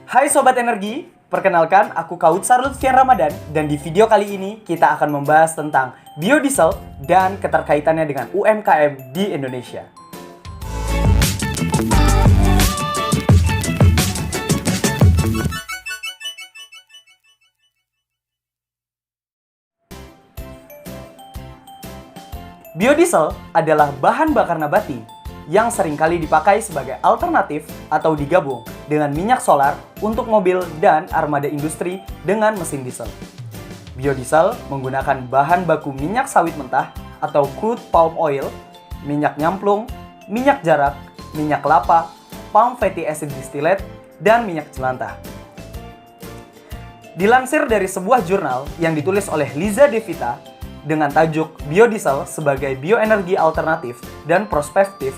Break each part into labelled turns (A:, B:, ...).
A: Hai Sobat Energi, perkenalkan aku Kautsar Lutfian Ramadan dan di video kali ini kita akan membahas tentang biodiesel dan keterkaitannya dengan UMKM di Indonesia. Biodiesel adalah bahan bakar nabati yang seringkali dipakai sebagai alternatif atau digabung dengan minyak solar untuk mobil dan armada industri dengan mesin diesel. Biodiesel menggunakan bahan baku minyak sawit mentah atau crude palm oil, minyak nyamplung, minyak jarak, minyak kelapa, palm fatty acid distillate, dan minyak jelantah. Dilansir dari sebuah jurnal yang ditulis oleh Liza Devita dengan tajuk Biodiesel sebagai bioenergi alternatif dan prospektif,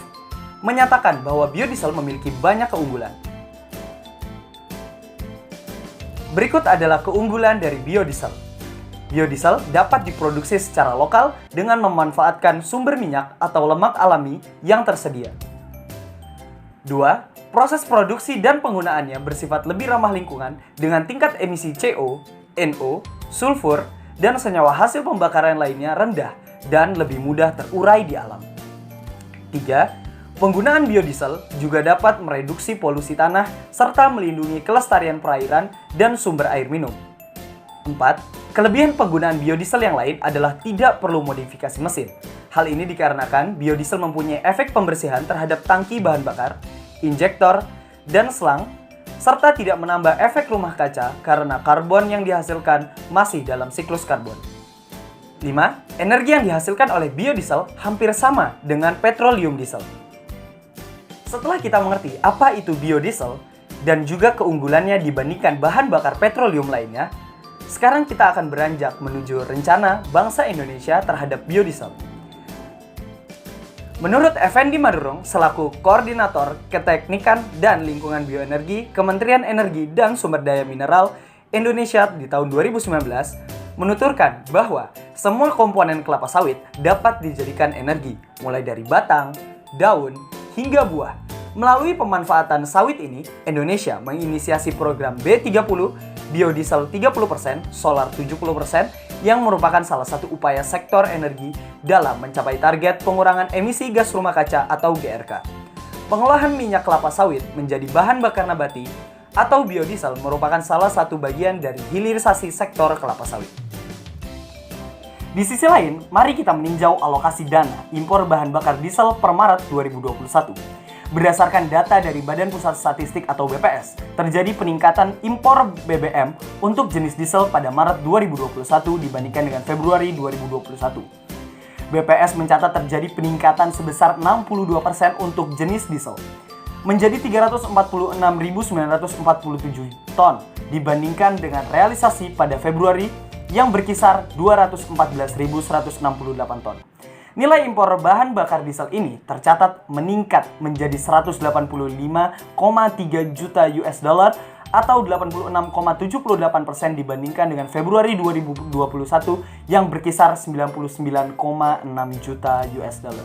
A: menyatakan bahwa biodiesel memiliki banyak keunggulan. Berikut adalah keunggulan dari biodiesel. Biodiesel dapat diproduksi secara lokal dengan memanfaatkan sumber minyak atau lemak alami yang tersedia. 2. Proses produksi dan penggunaannya bersifat lebih ramah lingkungan dengan tingkat emisi CO, NO, sulfur, dan senyawa hasil pembakaran lainnya rendah dan lebih mudah terurai di alam. 3. Penggunaan biodiesel juga dapat mereduksi polusi tanah serta melindungi kelestarian perairan dan sumber air minum. 4. Kelebihan penggunaan biodiesel yang lain adalah tidak perlu modifikasi mesin. Hal ini dikarenakan biodiesel mempunyai efek pembersihan terhadap tangki bahan bakar, injektor, dan selang, serta tidak menambah efek rumah kaca karena karbon yang dihasilkan masih dalam siklus karbon. 5. Energi yang dihasilkan oleh biodiesel hampir sama dengan petroleum diesel. Setelah kita mengerti apa itu biodiesel dan juga keunggulannya dibandingkan bahan bakar petroleum lainnya, sekarang kita akan beranjak menuju rencana bangsa Indonesia terhadap biodiesel. Menurut Effendi Madurung selaku Koordinator Keteknikan dan Lingkungan Bioenergi Kementerian Energi dan Sumber Daya Mineral Indonesia di tahun 2019, menuturkan bahwa semua komponen kelapa sawit dapat dijadikan energi, mulai dari batang, daun, hingga buah. Melalui pemanfaatan sawit ini, Indonesia menginisiasi program B30, biodiesel 30%, solar 70%, yang merupakan salah satu upaya sektor energi dalam mencapai target pengurangan emisi gas rumah kaca atau GRK. Pengolahan minyak kelapa sawit menjadi bahan bakar nabati atau biodiesel merupakan salah satu bagian dari hilirisasi sektor kelapa sawit. Di sisi lain, mari kita meninjau alokasi dana impor bahan bakar diesel per Maret 2021. Berdasarkan data dari Badan Pusat Statistik atau BPS, terjadi peningkatan impor BBM untuk jenis diesel pada Maret 2021 dibandingkan dengan Februari 2021. BPS mencatat terjadi peningkatan sebesar 62% untuk jenis diesel, menjadi 346.947 ton dibandingkan dengan realisasi pada Februari yang berkisar 214.168 ton. Nilai impor bahan bakar diesel ini tercatat meningkat menjadi 185,3 juta US dollar atau 86,78% dibandingkan dengan Februari 2021 yang berkisar 99,6 juta US dollar.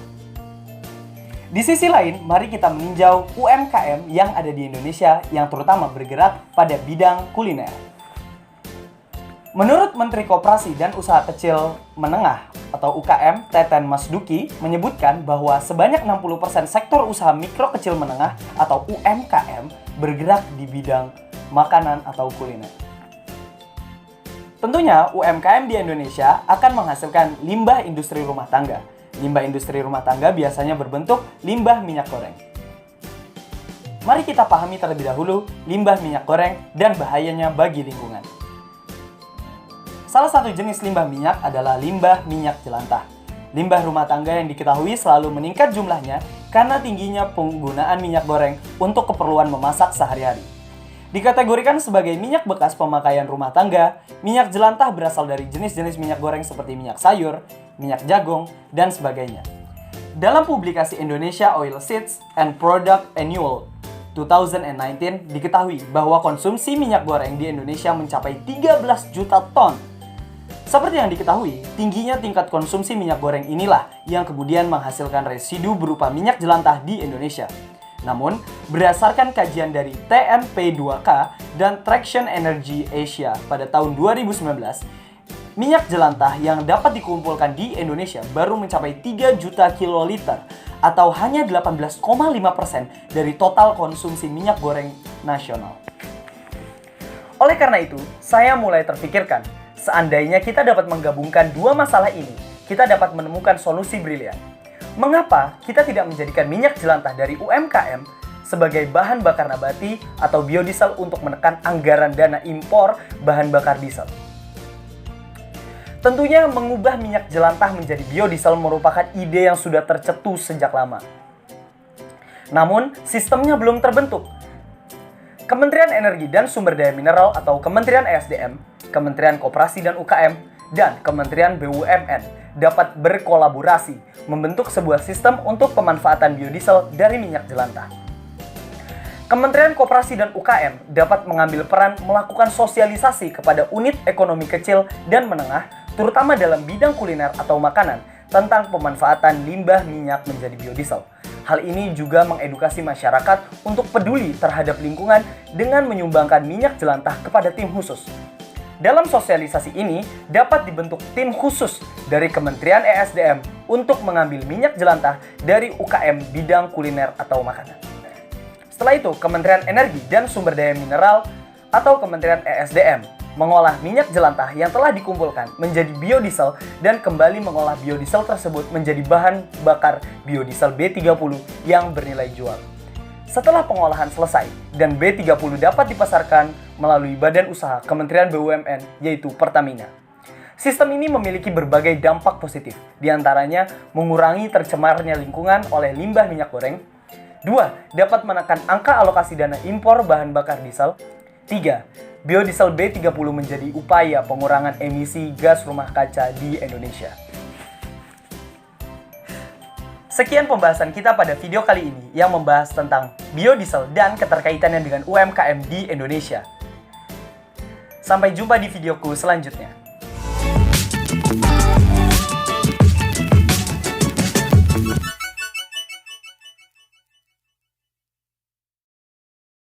A: Di sisi lain, mari kita meninjau UMKM yang ada di Indonesia yang terutama bergerak pada bidang kuliner. Menurut Menteri Koperasi dan Usaha Kecil Menengah atau UKM, Teten Mas Duki, menyebutkan bahwa sebanyak 60% sektor usaha mikro kecil menengah atau UMKM bergerak di bidang makanan atau kuliner. Tentunya UMKM di Indonesia akan menghasilkan limbah industri rumah tangga. Limbah industri rumah tangga biasanya berbentuk limbah minyak goreng. Mari kita pahami terlebih dahulu limbah minyak goreng dan bahayanya bagi lingkungan. Salah satu jenis limbah minyak adalah limbah minyak jelantah. Limbah rumah tangga yang diketahui selalu meningkat jumlahnya karena tingginya penggunaan minyak goreng untuk keperluan memasak sehari-hari. Dikategorikan sebagai minyak bekas pemakaian rumah tangga, minyak jelantah berasal dari jenis-jenis minyak goreng seperti minyak sayur, minyak jagung, dan sebagainya. Dalam publikasi Indonesia Oil Seeds and Product Annual 2019 diketahui bahwa konsumsi minyak goreng di Indonesia mencapai 13 juta ton. Seperti yang diketahui, tingginya tingkat konsumsi minyak goreng inilah yang kemudian menghasilkan residu berupa minyak jelantah di Indonesia. Namun, berdasarkan kajian dari TNP2K dan Traction Energy Asia pada tahun 2019, minyak jelantah yang dapat dikumpulkan di Indonesia baru mencapai 3 juta kiloliter atau hanya 18,5% dari total konsumsi minyak goreng nasional. Oleh karena itu, saya mulai terpikirkan, seandainya kita dapat menggabungkan dua masalah ini, kita dapat menemukan solusi brilian. Mengapa kita tidak menjadikan minyak jelantah dari UMKM sebagai bahan bakar nabati atau biodiesel untuk menekan anggaran dana impor bahan bakar diesel? Tentunya mengubah minyak jelantah menjadi biodiesel merupakan ide yang sudah tercetus sejak lama. Namun, sistemnya belum terbentuk. Kementerian Energi dan Sumber Daya Mineral atau Kementerian ESDM, Kementerian Koperasi dan UKM, dan Kementerian BUMN dapat berkolaborasi membentuk sebuah sistem untuk pemanfaatan biodiesel dari minyak jelantah. Kementerian Koperasi dan UKM dapat mengambil peran melakukan sosialisasi kepada unit ekonomi kecil dan menengah, terutama dalam bidang kuliner atau makanan, tentang pemanfaatan limbah minyak menjadi biodiesel. Hal ini juga mengedukasi masyarakat untuk peduli terhadap lingkungan dengan menyumbangkan minyak jelantah kepada tim khusus. Dalam sosialisasi ini, dapat dibentuk tim khusus dari Kementerian ESDM untuk mengambil minyak jelantah dari UKM bidang kuliner atau makanan. Setelah itu, Kementerian Energi dan Sumber Daya Mineral atau Kementerian ESDM mengolah minyak jelantah yang telah dikumpulkan menjadi biodiesel dan kembali mengolah biodiesel tersebut menjadi bahan bakar biodiesel B30 yang bernilai jual. Setelah pengolahan selesai dan B30 dapat dipasarkan melalui badan usaha Kementerian BUMN yaitu Pertamina. Sistem ini memiliki berbagai dampak positif, diantaranya mengurangi tercemarnya lingkungan oleh limbah minyak goreng. 2. Dapat menekan angka alokasi dana impor bahan bakar diesel. 3. Biodiesel B30 menjadi upaya pengurangan emisi gas rumah kaca di Indonesia. Sekian pembahasan kita pada video kali ini yang membahas tentang biodiesel dan keterkaitannya dengan UMKM di Indonesia. Sampai jumpa di videoku selanjutnya.